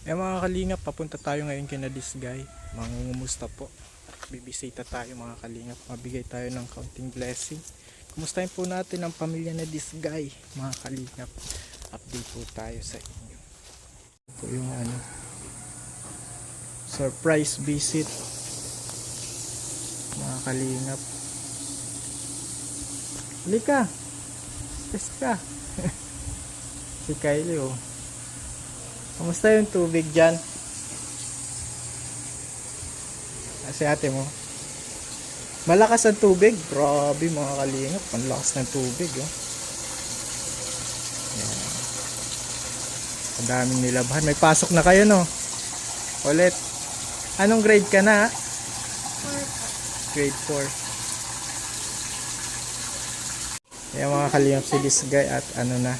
Mga kalingap, papunta tayo ngayon kina Disgay. Mangungumusta po. Bibisita tayo mga kalingap. Mabigay tayo ng kaunting blessing. Kumustahin po natin ang pamilya na Disgay mga kalingap. Update po tayo sa inyo. Ito yung surprise visit mga kalingap. Halika, stress ka. Si Kylie oh. Kamusta yung tubig dyan? Si ate mo. Malakas ang tubig. Grabe mga kalingap. Ang lakas ng tubig. Oh. Yan. Ang daming nilabahan. May pasok na kayo no? Ulit. Anong grade ka na? 4. Grade 4. Yan mga kalingap si Disgay at ano na.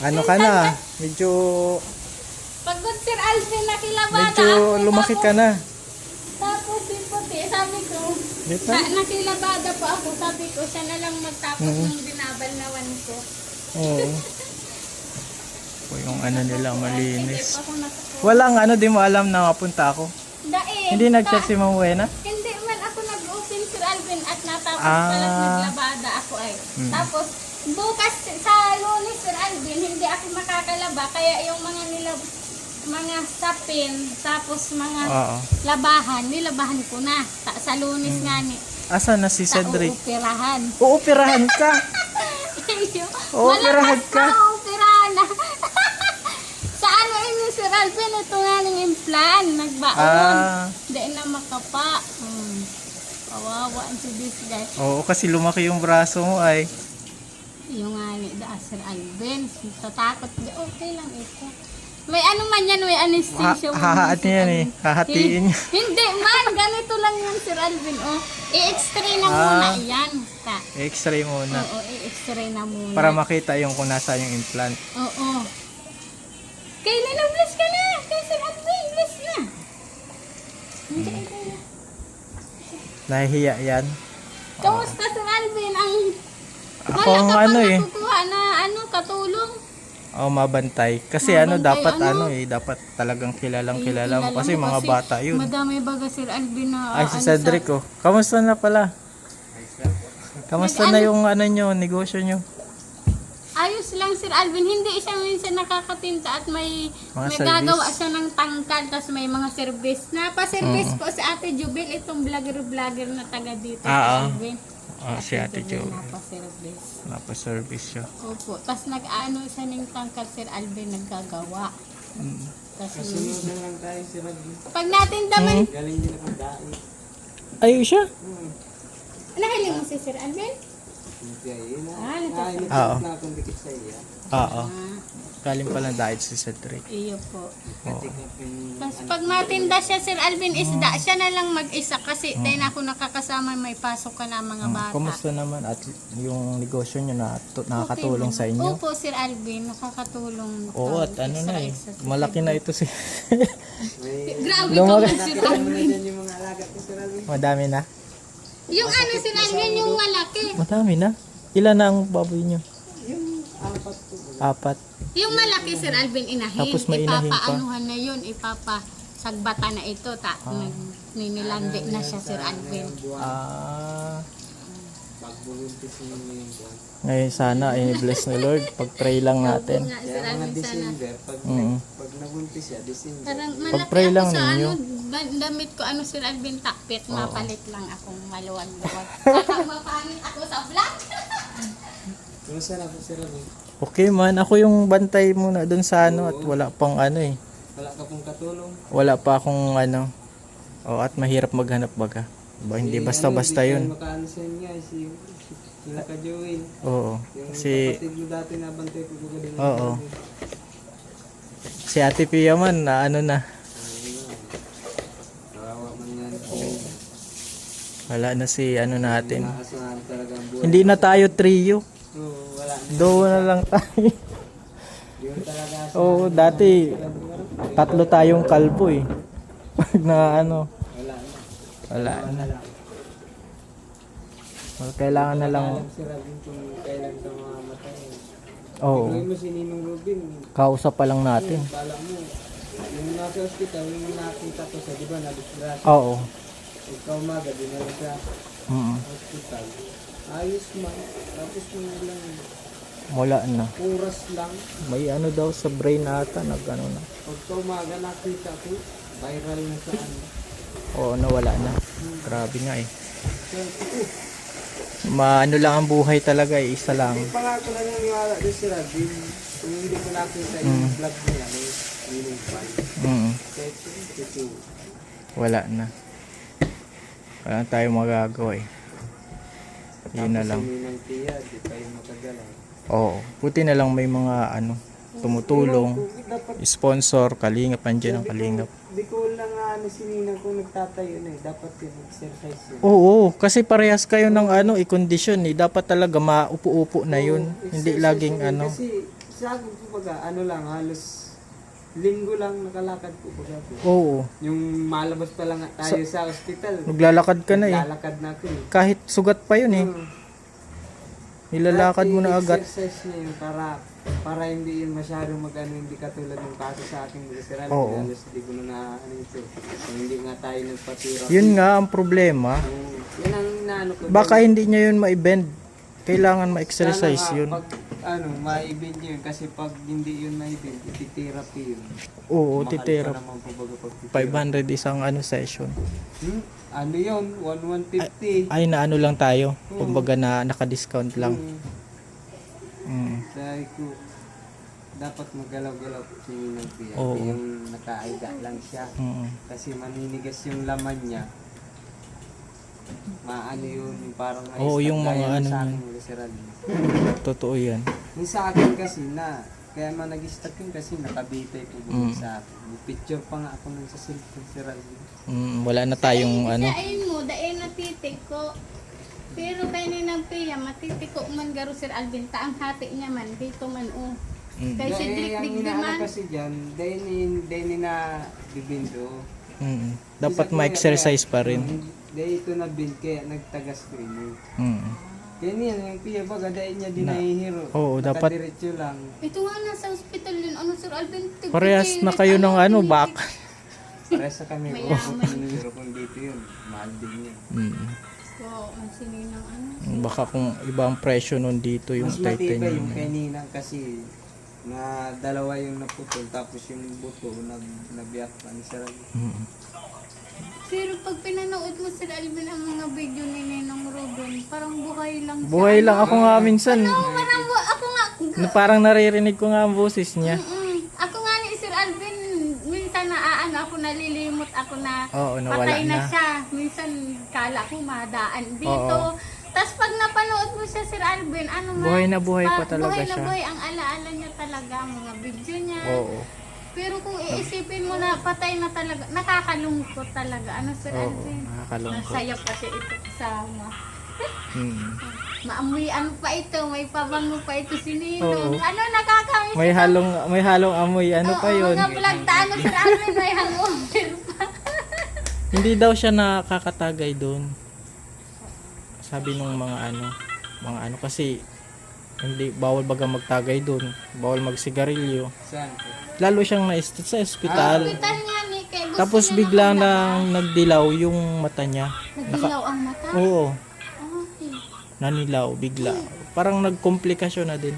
Ano ka na? Medyo pagod Sir Alvin, nakilabada medyo lumaki ka na. Tapos si Puti, sabi ko, nakilabada pa ako. Sabi ko, siya na lang magtapos ng binabalnawan ko. Oo. O yung ano nila, malinis. Walang di mo alam na mapunta ako. Hindi nag-chat si Ma'am Wena? Hindi man ako nag-open Sir Alvin at natapos palang naglabada ako ay. Tapos, bukas sa Lunes Sir Alvin, hindi ako makakalaba. Kaya yung mga sapin, tapos mga labahan, nilabahan ko na. Sa Lunes nga ni. Asa na si Cedric? Uupirahan. Uupirahan ka? Uupirahan ka? Uupirahan na. Sa ano ini Sir Alvin, ito nga ng implant, nagbaon. Hindi na makapa. Kawawa ang si Disgay. Oo, kasi lumaki yung braso mo ay. Yung nga ni Sir Alvin, tatakot. Okay lang ito. May ano man yan, may anesthesia. Hahatiin yan eh. Hahatiin niya. Hindi man, ganito lang yan Sir Alvin. I-x-ray na muna yan. I-x-ray muna. Oo, i-x-ray na muna. Para makita yung kung nasa yung implant. Oo. Kailan na bless ka na? Kay Sir Alvin, bless na. Hindi, ito. Nahihiya yan. Kamusta Sir Alvin? Ako wala ang ka ano pa eh. nakukuha na katulong. Mabantay. Kasi dapat dapat talagang kilalang mo kasi mga bata yun. Madami baga Sir Alvin na ay si Cedric oh. Kamusta na pala? Kamusta na yung nyo, negosyo nyo? Ayos lang Sir Alvin, hindi siya minsan nakakatinta at may gagawa siya ng tangkad, tapos may mga service. Napa-service po si Ate Jubel, itong vlogger na taga dito Sir Alvin. Si Ate Jo. Napa-service. Napa-service siya. Opo. Tapos nag-ano siya ng tangkad Sir Alvin, naggagawa. Tapos lang tayo Sir Alvin. pag natin daman, Galing din ako daan. Ayun siya? nahiling mo si Sir Alvin? Oo. Oo. Galing pala diet si Cedric. Iyo po. Tapos pag matinda siya Sir Alvin isda, siya na lang mag-isa kasi dahil ako nakakasama may pasok ka na mga bata. Kumusta naman at yung negosyo nyo na nakakatulong sa inyo? Opo Sir Alvin, nakakatulong. Oo, at ano na eh. Malaki na ito si... Grabe ko Sir Alvin. Yung mga alaga ko Sir Alvin. Madami na? Yung ano Sir Alvin, yung malaki. Madami na? Ilan na ang baboy nyo? Yung 4 po. 4. Yung malaki Sir Alvin inahin. Tapos may inahin pa. Ipapaanuhan na yun, ipapasagbata na ito. Ninilandi na siya Sir Alvin. Pagbuluntis mo yung buwan. Ngayon sana bless ni Lord. Pag-pray lang natin. Nga, Sir Kaya mga Alvin sana. December, pag naguntis siya, December. Parang malaki Pag-pray lang ako sa ninyo. damit ko Sir Alvin takpit, mapalit lang akong maluwag-luwag. Baka mapangit ako sa vlog. Kumusta na po Sir Alvin? Okay man, ako yung bantay muna dun sa at wala pang Wala ka pong katulong. wala pa akong at mahirap maghanap baga. Hindi basta-basta yun. Makaano siya niya, si Naka-Joel. Oo. Yung Si kapatid mo dati na bantay ko din. Oo. Si Ate Pia man na na. Kawawa man yan. Wala na si natin. Naasahan talaga ang buhay. Hindi na tayo trio. Oo, wala na. Do na lang tayo. Yun talaga. Oo, dati 3 tayong kalbo eh. Pag na Wala na. wala na. Well, kailangan na lang Alam Sir Alvin kung kailan ka mamamatay. Oo. Tignan mo si Ninong Rubin. Kausap pa lang natin. Kala mo, yung nasa hospital, yung nakita ko sa, di ba, nabisgrasya. Oo. Ikaw umaga, dinala sa Mm. hospital. Ayos man. Tapos mga lang, Wala na. oras lang. May ano daw sa brain ata, nag-ano na. Pagka umaga, nakita ko, viral na sa ano. Oo, nawala na. Grabe nga eh. So, Maano lang ang buhay talaga eh, isa lang. hindi pa nga ako naniniwala doon si Rabin. Kung hindi ko nakita yung vlog niya, may Ninong Pai. Mm. Ito, Wala na. Wala na tayo magagawa eh. Yun na lang. Tapos yung Ninang Tia, di pa yung makagalaw. Oo. Puti na lang may mga ano, tumutulong. Dapat, Sponsor, kalingap, andyan ang kalingap. di ko lang ano si Ninang kung nagtatayo na eh. Dapat yung exercise yun. Oo, kasi parehas kayo ng ano, i-condition eh. Dapat talaga maupo-upo na yun. Hindi Exercise laging yun. ano. Kasi sa akin po ano lang, halos linggo lang nakalakad po baga po. Oo. Yung malabas pa lang tayo sa hospital. Naglalakad ka na eh. Lalakad na ako eh. Kahit sugat pa yun eh. Nilalakad mo na Dati, agad. exercise niya yun para hindi yun masyadong mag-ano, hindi katulad ng kaso sa ating literal. Oo. Halos hindi ko na ano ito. Kung hindi nga tayo nagpatira. Yun nga ang problema. Yun ang inaano ko. Baka hindi niya yun ma-bend. Kailangan Sana ma-exercise nga, yun. Pag ma-bend yun kasi pag hindi yun ma-bend, iti-therapy yun. Oo, Mahal titira. pa naman po baga pag titira. 500 isang ano session. Ano yun? 150. Ay na ano lang tayo. Kumbaga na naka-discount lang. Sabi ko, dapat magalaw-galaw si Ninang Tia. Oo. Yung nakaiga lang siya. Kasi maninigas yung laman niya. Maano yun, yung parang may Oo, yung gaya mga ng ano sa yun. akin literal. Totoo yan. Yung sa akin kasi na, kaya man nag-start yun kasi nakabitay po sa akin. May picture pa nga ako nun sa cellphone si Razzie. Wala na tayong ano. Dain mo, dain na titik ko. Pero kay Ninang Pia, matitiko man garo Sir Alvin. Taang hati niya man, dito man o. Kay si Dahil ang Drik di inaano man. kasi dyan, dahil na bibindo. Dapat ma-exercise pa rin. Dahil ito na bin, kaya nagtagas ko yun. Mm. Kaya niyan, yung Pia baga, dahil niya din nahihiro. Oo, dapat- Nakadiretso lang. Ito nga nasa hospital yun. Ano Sir Alvin? Parehas na kayo ng ano, back. Para sa kami, Mayaman. pero kung dito yun, mahal din yun. Wow, ang sininang ano. Baka kung ibang presyo nun dito yung Mas matibay titanium. yung kaninang kasi na dalawa yung naputol tapos yung buto nabiyak pa ni Sir Alvin. Pero pag pinanood mo Sir Alvin ang mga video ni Ninong Ruben, parang buhay lang siya. Buhay lang ako nga minsan. Parang ako nga. Parang naririnig ko nga ang boses niya. Ako nga ni Sir Alvin, minsan naaano ako, nalilimot ako na Oo, nawala patay na na. siya. Minsan kala ko madaan dito. Tapos pag napanood mo siya Sir Alvin, ano nga, Buhay pa talaga buhay siya. na buhay. Ang alaala niya talaga, ang mga video niya. Oo. Pero kung iisipin mo na patay na talaga, nakakalungkot talaga. Ano Sir Oo, Alvin? nakakalungkot. Nasaya pa siya ito kasama. Mm. Maamoy ano pa ito, may pabango pa ito si Oo. Ninong. Ano nakakamiss May halong amoy. Ano pa yun? Mga vlog taano Sir Alvin, may hangover pa. Hindi daw siya nakakatagay doon. Sabi nung mga ano kasi hindi bawal baga magtagay doon. Bawal magsigarilyo. Saan po? Lalo siyang sa ospital. Hospital nga ni, kaya gusto Tapos niya bigla naman nang nagdilaw yung mata niya. nagdilaw ang mata. Oo, Okay. nanilaw bigla. Parang nagkomplikasyon na din.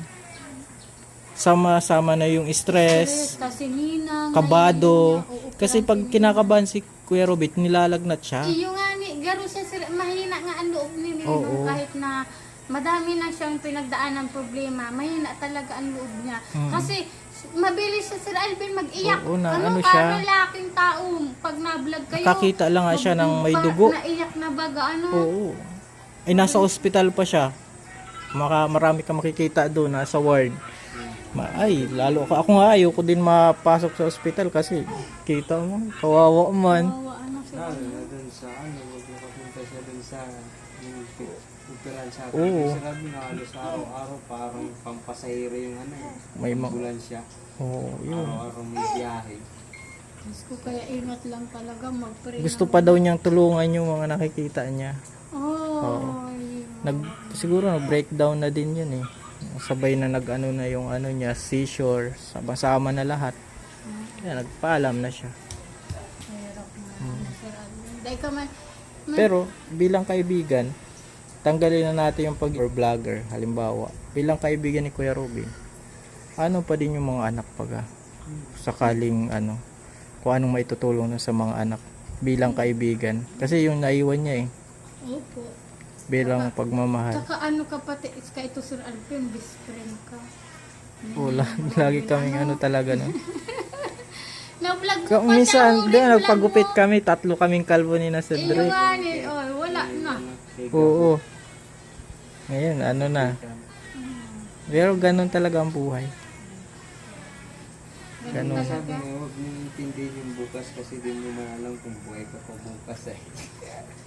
Sama-sama na yung stress, Kasi Ninang. kabado. oo, Kasi pag kinakabahan si Kuya Robit, nilalagnat siya. iyo nga ni, garo siya sir, mahina nga ang loob ni Ninong Oo. kahit na madami na siyang pinagdaan ng problema, mahina talaga ang loob niya. Kasi mabilis siya Sir Alvin mag-iyak. Oo, na ano ka, siya? lalaking tao, pag na-vlog kayo. Kakita lang nga siya ng may dugo. Naiyak na baga, ano. Oo. Ay, nasa ospital pa siya. Marami ka makikita doon, nasa ward. Ay, lalo ako nga ayoko din mapasok sa ospital kasi kita mo, kawawa man. Kawawa, ano Sir Alvin. Dun sa huwag mo kapunta siya dun sa yung operan sa atin. Oo. Sir Alvin, halos araw-araw parang pampasahero yung May bulan siya. Oo, yun. Araw-araw may biyahe. Diyos ko, kaya ingat lang talaga mag-pray. Gusto pa daw niyang tulungan yung mga nakikita niya. Oh, Siguro nag-breakdown na din yun eh. Sabay na nag-ano na yung ano niya, seashore, sama na lahat. Kaya nagpaalam na siya. Hirap na, Sir Alvin. Dahil ka man, Pero bilang kaibigan, tanggalin na natin yung or vlogger, halimbawa. Bilang kaibigan ni Kuya Robin, ano pa din yung mga anak pag sakaling ano, kung anong maitutulong na sa mga anak bilang kaibigan. Kasi yung naiwan niya opo. bilang pagmamahal. Tsaka ano ka pati, ka ito Sir Alvin, best friend ka. Lagi kaming ano talaga no. Na-vlog ko pa Minsan, siya, doon ulit nagpagupit vlog mo. kami, 3 kaming kalbo ni na Sir Dre. Wala na. Oo. Ngayon, ano na. Pero ganun talaga ang buhay. Ganun. Sabi nga, huwag mo intindihin yung bukas kasi di mo maalam kung buhay ka pa bukas eh.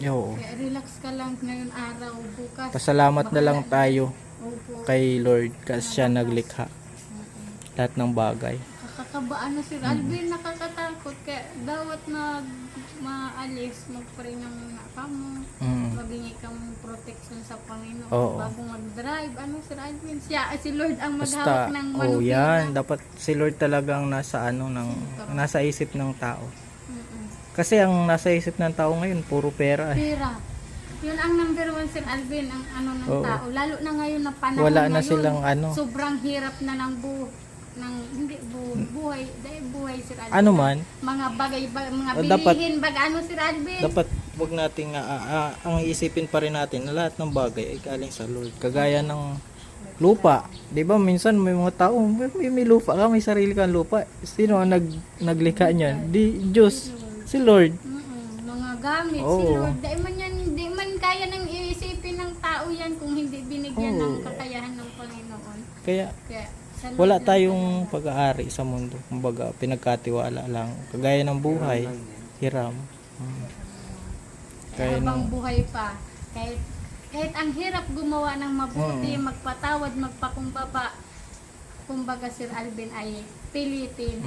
Oo. Kaya relax ka lang ngayon araw, bukas. Pasalamat na lang tayo Opo. kay Lord kasi siya naglikha lahat ng bagay. Kakakabaan na Sir Alvin, nakakatakot. Kaya dawat na maalis, mag-pray ng mga kamo. Magingi kang protection sa Panginoon Oo. bago mag-drive. Ano Sir Alvin? Si Lord ang maghawak Basta, ng oh manupila. yan, dapat si Lord talagang nasa ano, nasa isip ng tao. Mm-mm. Kasi ang nasa isip ng tao ngayon, puro pera. Pera. Yun ang number 1 Sir Alvin, ang ano ng Oo. tao. Lalo na ngayon na panahon Wala na ngayon, silang ano. sobrang hirap na ng buhay, dahil buhay Sir Alvin. Ano man, Mga bagay, mga Dapat- bilihin, ano Sir Alvin. dapat wag nating ang iisipin pa rin natin na lahat ng bagay ay galing sa Lord. Kagaya ng lupa, 'di ba? Minsan may mga tao, may lupa ka, may sarili kang lupa. Sino ang naglikha niyan? Di Diyos, si Lord. Mga gamit, si Oo. Lord. Di man kaya nang iisipin ng tao yan kung hindi binigyan ng kakayahan ng Panginoon. Kaya Kaya, sa Lord wala lang tayong pag-aari sa mundo. Kumbaga, pinagkatiwala lang. Kagaya ng buhay, hiram. Kaya Kaya habang nung, buhay pa, kahit ang hirap gumawa ng mabuti, magpatawad, magpakumbaba, kumbaga Sir Alvin ay pilitin.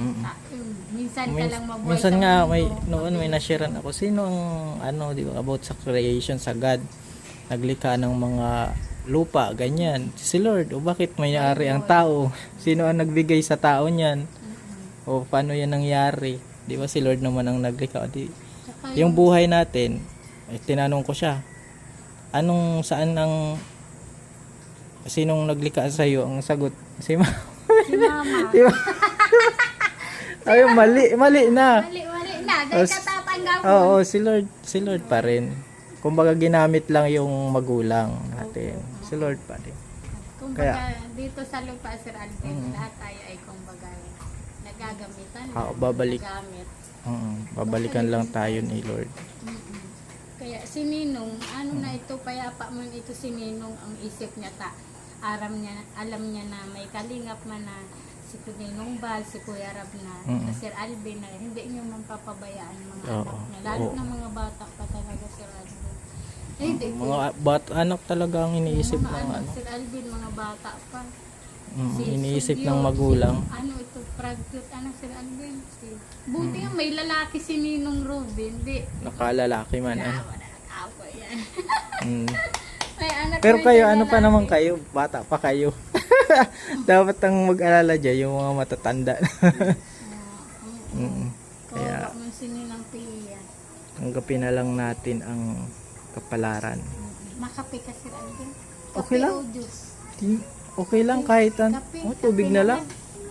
Minsan ka lang mabuhay minsan sa nga mundo. noon may nasharean ako. Sino ang ano, di ba, about sa creation sa God? Naglikha ng mga lupa, ganyan. Si Lord, o bakit may-ari ang tao? Sino ang nagbigay sa tao niyan? O paano yan nangyari? Di ba si Lord naman ang naglikha? Tsaka Yung buhay natin, tinanong ko siya, sinong naglikha sa iyo? Ang sagot, si Mama. Di ba? Ay, mali na. Mali na. Dahil katatanggap mo. Oo, si Lord pa rin. Kumbaga ginamit lang yung magulang natin. Si Lord pa rin. Kumbaga, dito sa lupa, Sir Alvin, lahat tayo ay kumbaga nagagamitan. Babalik. Nagamit. Babalikan lang tayo ni Lord. Kaya si Ninong, ano na ito, payapa man ito si Ninong, ang isip niya alam niya na may kalingap man na si Ninong Bal, si Kuya Rab na, Sir Alvin na hindi niyo man papabayaan mga anak niya. Lalo na mga bata pa talaga, Sir Alvin. Hindi ko. Mga anak talaga ang iniisip Mga ng anak, ano. Sir Alvin, mga bata pa. Iniisip Sugyo, ng magulang. Ano ito, pragkut, Sir Alvin. Buti nga may lalaki si Ninong Robin. Di. Nakalalaki man. Ano. Wala nag-apo yan. May anak Pero man kayo, siya ano pa lalaki. naman kayo? Bata pa kayo. Dapat ang mag-alala dyan, yung mga matatanda. Kaya mo si Ninang Pia. Tanggapin na lang natin ang kapalaran. Makape ka, Sir Alvin. Okay lang. O juice. Okay lang kahit Kape. tubig na lang.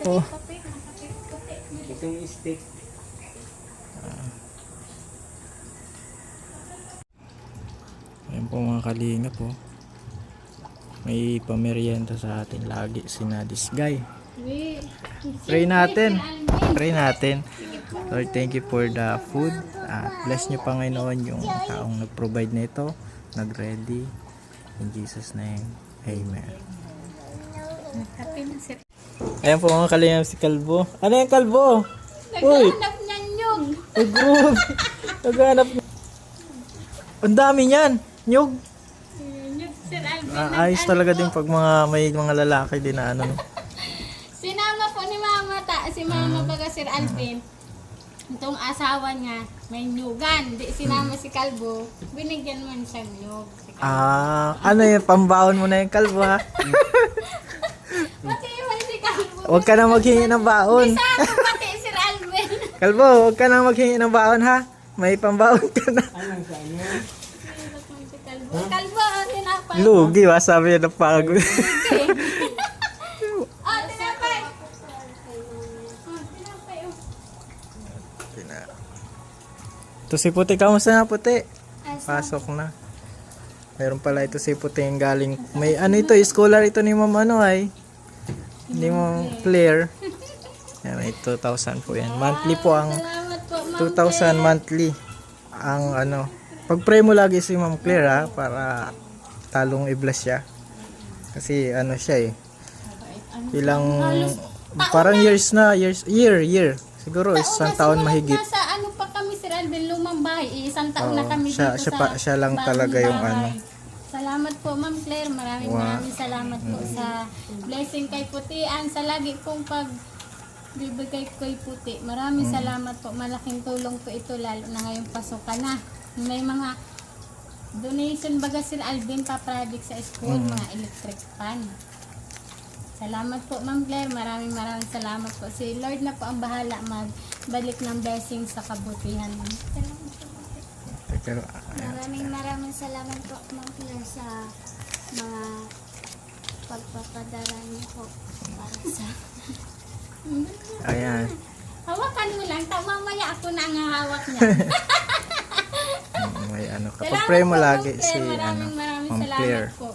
Oh. Kape. Itong steak. Ayan po mga kalinga po. May pamerienda sa atin lagi si Nadis Guy. Pray natin. Pray natin. Lord, thank you for the food. Bless nyo Panginoon yung taong nag-provide nito, nag-ready. In Jesus name, Amen. Kape na, Sir. Ayan po mga kalinga si Kalbo. Ano yung Kalbo? Uy! Naghanap niyan yung. Ay, good. Naghanap. Ang dami niyan. Nyug. Sir Alvin. Ayos talaga din pag may mga lalaki din na ano. Sinama po ni Mama si Mama baga Sir Alvin. itong asawa niya, may nyugan. Di sinama si Kalbo, binigyan man siya nyug. Si Kalbo. Ano yun, pambaon mo na yung kalbo ha? Pati man si Kalbo. Huwag ka na maghingi ng baon. Sa akin pati Sir Alvin. Kalbo, huwag ka na maghingi ng baon ha? May pambaon ka na. Anong sa inyo? Hirap man si Kalbo. Kalbo, tinapay. Lugi ba? Sabi niya na pagod. Okay. Tinapay. Tinapay. Ito si Puti, kamusta na Puti? Pasok na. Meron pala ito si Puti yung galing. May ano ito, scholar ito ni Ma'am ano ay. Ni Ma'am Claire. Yan, may 2,000 po yan. Monthly po ang Salamat po, Ma'am 2,000 monthly. Ang ano. Pag-pray mo lagi si Ma'am Claire ha, para talong i-bless siya. Kasi ano siya eh. Ilang parang years na, year. Siguro isang taon mahigit. Nasa ano pa kami Sir Alvin, lumang bahay. Isang taon na Oo, kami siya- dito siya sa pa- siya lang bagong talaga yung bahay. ano. Salamat po Ma'am Claire. Maraming Wow. maraming salamat po sa blessing kay Putian. Sa lagi pong bibigay kay Puti. Maraming salamat po. Malaking tulong po ito lalo na ngayong pasukan na. May mga donation baga Sir Alvin pa project sa school, mga electric fan. Salamat po Ma'am Claire, maraming salamat po. Si Lord na po ang bahala magbalik ng blessing sa kabutihan. Salamat po. Pero, Maraming salamat po, Ma'am Claire, sa mga pagpapadala niyo po para sa... ayan. Hawakan mo lang, mamaya ako na ang hawak niya. May ano, kapag pray mo Salamat po, lagi Ma'am si Claire. ano, Maraming Ma'am salamat Claire. po.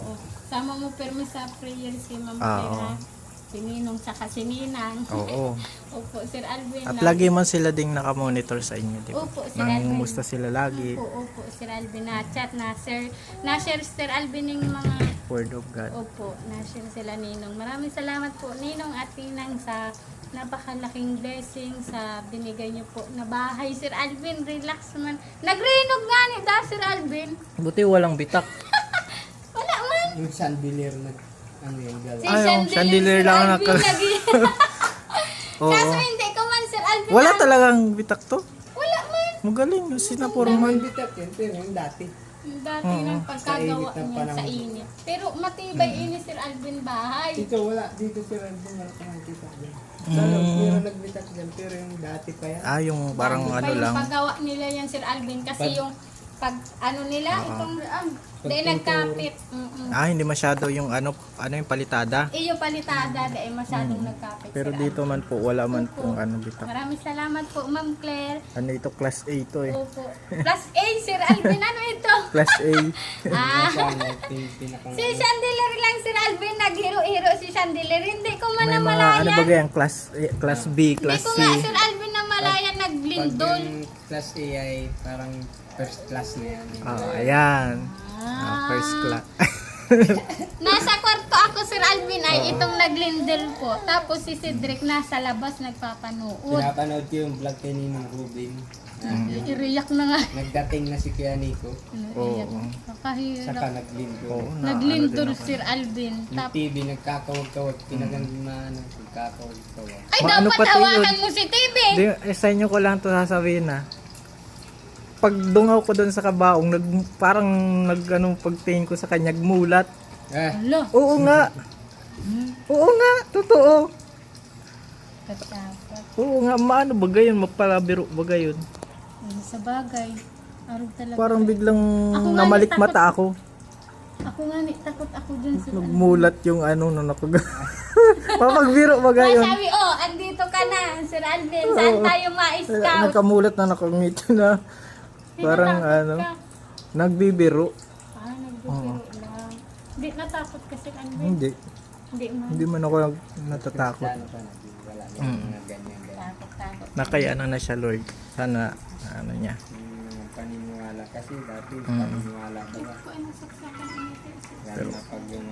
Sama mo permi sa prayer si Ma'am Ah, Claire. oo. ha? Si Ninong saka si Ninang. Oo. Opo, Sir Alvin. At lagi man sila ding nakamonitor sa inyo, di ba? Opo, Sir Alvin. Nangumusta sila lagi. Opo, Sir Alvin na chat na-share Sir Alvin yung mga Word of God. opo, na-share sila Ninong. Maraming salamat po Ninong at Ninang sa napakalaking blessing sa binigay niyo po na bahay. Sir Alvin, relax man. Nagrinog nga ni Sir Alvin. Buti walang bitak. Wala man. Yung chandelier na ano yung Si gala. Ay, yung chandelier Sir lang ang Alvin naka- lagi. Oo. Kaso hindi ko man Sir Alvin. Wala talagang bitak to. Wala man. Magaling. Puro Sinapurman. man bitak yun, pero yung dati. Dati ng pagkagawa Sa init ng niya sa panahon. init. Pero matibay ini Sir Alvin bahay. Dito wala, dito si Random wala ka nakita dyan. Pero nagbitak dyan, pero yung dati pa yan. Yung parang Dati pa ano yung lang. paggawa nila yan Sir Alvin kasi yung pag ano nila itong dahil nagkapit. Hindi masyado yung ano yung palitada. Iyo palitada dahil masyadong nagkapit. Pero Sir dito man po, wala man pong ano Alvin. bitak. Maraming salamat po Ma'am Claire. Ano ito, class A to eh. Opo. Plus A Sir Alvin, ano ito? Class A. Sana pinakang Si Chandelier lang Sir Alvin, naghiro-hiro si Chandelier. Hindi ko man May mga namalayan. ano ba yan, class B, Hindi class ko C. nga Sir Alvin namalayan pag naglindol. yung class A ay parang first class na yan. Ayan. First class. Nasa kwarto ako Sir Alvin ay itong naglindol po. Tapos si Cedric nasa labas nagpapanood. Pinapanood ko yung vlog kay Ninong Ruben. Iriyak na nga. Nagdating na si Kuya Nico, Iyak. Oo. Kakahirap. saka naglindo. Oo, na, Naglindol ano din ako. Sir Alvin. Yung TV, nagkakawag-kawag, pinagandaan, nagkakawag-kawag. Ay, Ano dapat pati hawakan yun? mo si TV. Sa inyo ko lang to sasabihin na. Pag dungaw ko doon sa kabaong, parang pagtingin ko sa kanya, mulat. Alo. Oo nga. Oo nga, totoo. Katapot. Oo nga, maano ba gayon? Mapalabiro ba gayon? Sa bagay. Arog talaga. Parang biglang Ako nga, namalik natakot. mata ako. Ako nga ni, takot ako dun Sir Alvin. Nagmulat yung na nakag... Mapagbiro ba gayon? Sabi, andito ka na, Sir Alvin. Saan tayo ma-scout? Nakamulat na nakangiti na. Parang Tinatakot ka. nagbibiro. Nagbibiro lang. Hindi natakot kasi Alvin. Hindi. Hindi man. Hindi man ako natatakot. Ano pa, wala na mga ganyan-ganyan. Takot. Nakayana na siya, Lord. Sana, ano niya. Yung paniniwala kasi dati, paniniwala ko na. Ako ay nasaksakan ang ito. Lalo na pag yung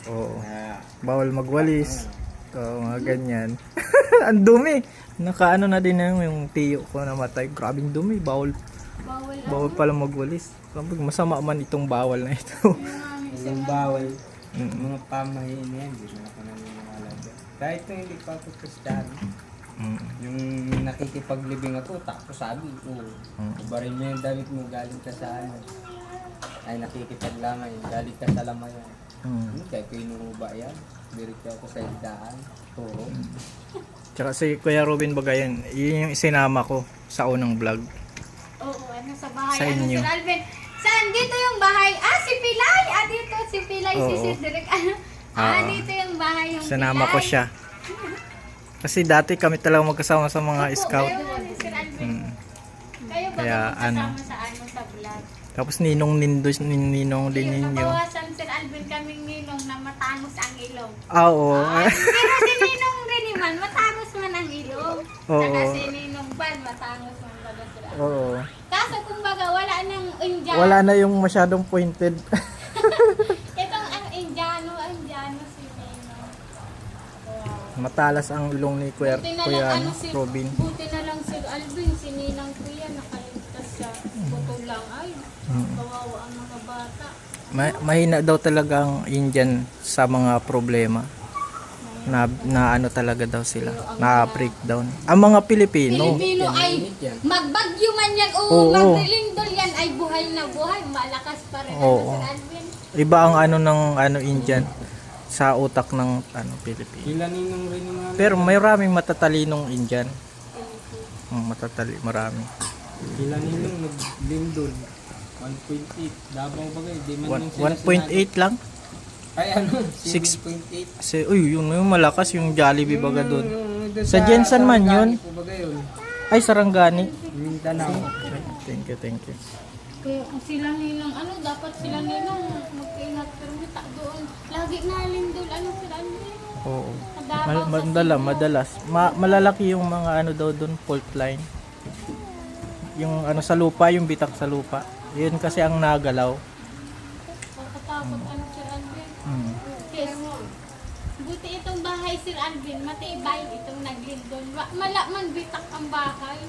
Oo. na Bawal magwalis. Oo, mga ganyan. Ang dumi. Nakaano na din yung tiyo ko namatay. Grabing dumi. Bawal pala magwalis. Sabi, masama man itong bawal na ito. yung bawal, mga pamahiin yan, hindi na ako naniniwala dyan. Kahit na hindi pa ako Kristiyano, yung nakikipaglibing ako, tapos sabi, ubarin mo yung damit mo, galing ka sa ano. Ay, nakikipaglamay, galing ka sa lamayan. Kaya ko inuuba yan. Diretso ako sa igdaan. Oo. Tsaka si Kuya Robin Bagayan, yun yung isinama ko sa unang vlog. Oo, ano sa bahay. Sa ano, inyo. Sir Alvin? Saan? Dito yung bahay. Ah, si Pilay. Ah, dito si Pilay. Si Oo. Sir Direk. Dito yung bahay yung Sinama Pilay. ko siya. Kasi dati kami talaga magkasama sa mga Opo, scout. Kayo, Sir Alvin. Kayo ba Kaya, kasama sa ano sa vlog? Tapos ninong din Yung ninyo. nabawasan, Sir Alvin, kaming ninong na matangos ang ilong. Oo. Pero si Ninong rin naman, matangos man ang ilong. Oo. Saka si Ninong Ban, matangos man baga sila. Oo. Kaso kumbaga, wala nang Indiano. Wala na yung masyadong pointed. Itong ang Indiano si Ninong. Wow. Matalas ang ilong ni Kuya, Buti na Kuya lang, Robin. Buti na lang si Alvin, si Ninang Kuya, nakaligtas siya. Putol lang, ay, kawawa ang mga bata. Mahina daw talaga ang Indian sa mga problema. Na ano talaga daw sila. Na breakdown. Ang mga Pilipino. Pilipino ay magbagyo man yan o Oo. magrilindol yan ay buhay na buhay. Malakas pa rin Oo. Sir Alvin. Iba ang ano ng ano Indian sa utak ng ano Pilipino. Sila ninong rin yung mga... Pero may maraming matatalinong Indian. Marami. Sila ninong naglindol. 1.8. Dabang bagay. Di man lang sila 1.8 lang. Ay ano? 6. 6.8. Kasi yun yung malakas yung Jollibee baga doon. Sa Jensen man yun. Ay Sarangani. Mindanao. Thank you. Kaya kung sila ninang ano, dapat sila ninang mag-ingat pero kita doon. Lagi na lindol ano Sir Alvin. Oo. Kadabang sa Madalas. Malalaki yung mga ano daw doon, fault line. Yung ano sa lupa, yung bitak sa lupa. Yun kasi ang nagalaw. Nakatakot ano Sir Alvin. Yes. Buti itong bahay Sir Alvin, matibay itong naglindol. Man bitak ang bahay.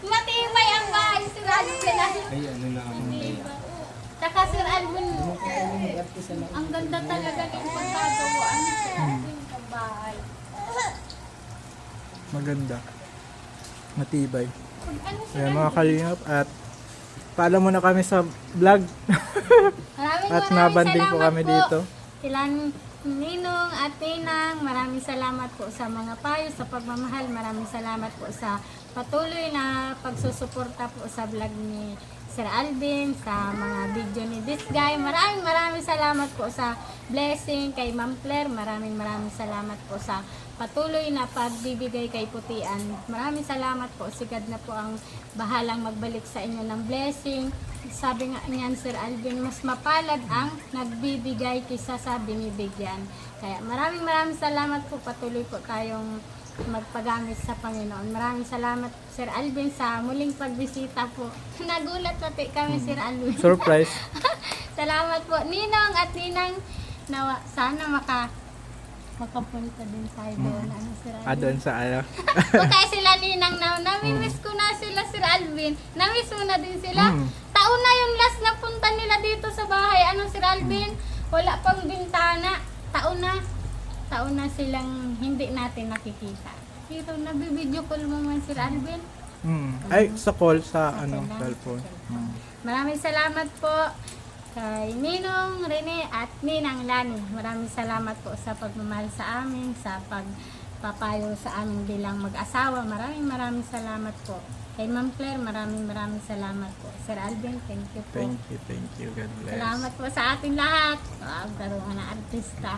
Matibay ang bahay Sir Alvin. Ay ano na ako. Diba? Saka Sir Alvin, ang ganda talaga ng pagkagawa ni Sir Alvin sa bahay. Maganda. Matibay. Ano Sir Ayan mga kalingap at paalam muna kami sa vlog. At nabanding po kami dito. Ilan Ninong at Ninang, maraming salamat po sa mga payo, sa pagmamahal. Maraming salamat po sa patuloy na pagsusuporta po sa vlog ni Sir Alvin, sa mga video ni This Guy. Maraming salamat po sa blessing kay Ma'am Claire. Maraming salamat po sa patuloy na pagbibigay kay Putian. Maraming salamat po. Sigad na po ang bahalang magbalik sa inyo ng blessing. Sabi nga niyan Sir Alvin, mas mapalad ang nagbibigay kaysa sa binibigyan. Kaya maraming salamat po. Patuloy po tayong magpagamit sa Panginoon. Maraming salamat Sir Alvin sa muling pagbisita po. Nagulat pati kami Sir Alvin. Surprise. Salamat po Ninong at Ninang. Sana makapunta din tayo doon. Ano, Sir Alvin? Doon sa ano. Kaya sila Ninang namimiss ko na sila Sir Alvin. Namiss mo na din sila. Taon na yung last na punta nila dito sa bahay. Ano Sir Alvin? Wala pang bintana. Taon na silang hindi natin nakikita. Pero nabibideo call mo man Sir Alvin. Ay, sa call sa ano, cellphone. Maraming salamat po kay Ninong Rene at Ninang Lani. Maraming salamat po sa pagmamahal sa amin, sa pagpapayo sa amin bilang mag-asawa. Maraming salamat po. Kay Ma'am Claire, maraming salamat po. Sir Alvin, thank you po. Thank you. God bless. Salamat po sa ating lahat. Wow, karoon na artista.